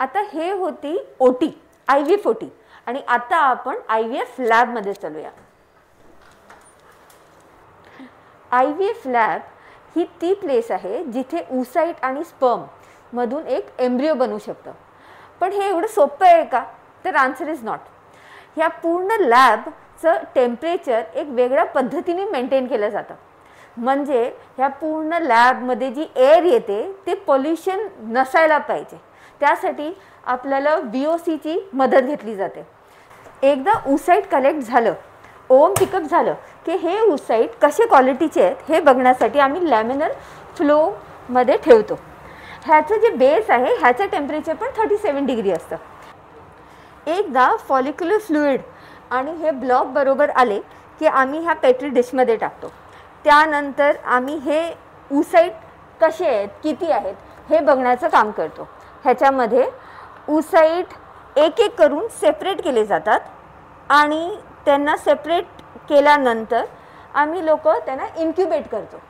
आता हे होती ओटी, IVF ओटी, आणि आता आपण IVF लॅब मध्ये चलूया. IVF लॅब ही ती प्लेस आहे जिथे oocyte आणि स्पर्म मधून एक एम्ब्रियो बनू शकतं. पण हे एवढं सोपं आहे का? तर आन्सर इज नॉट. ह्या पूर्ण लॅबचं टेम्परेचर एक वेगळ्या पद्धतीने मेंटेन केलं जातं. म्हणजे ह्या पूर्ण लॅबमध्ये जी एअर येते ते पोल्युशन नसायला पाहिजे. त्यासाठी आपल्याला VOCची मदत घेतली जाते. एकदा oocyte कलेक्ट झालं, ओम पिकअप झालं की हे oocyte कसे क्वालिटीचे आहेत हे बघण्यासाठी आम्ही लॅमिनर फ्लोमध्ये ठेवतो. ह्याचं जे बेस आहे ह्याचं टेम्परेचर पण 37 डिग्री असतं. एकदा फॉलिक्युलर फ्लुइड आणि हे ब्लॉक बरोबर आले की आम्ही ह्या पेट्री डिशमध्ये टाकतो. त्यानंतर आम्ही हे oocyte कसे आहेत, किती आहेत हे बघण्याचं काम करतो. ह्याच्यामध्ये oocyte एक एक करून सेपरेट केले जातात आणि त्यांना सेपरेट केल्यानंतर आम्ही लोक त्यांना इन्क्युबेट करतो.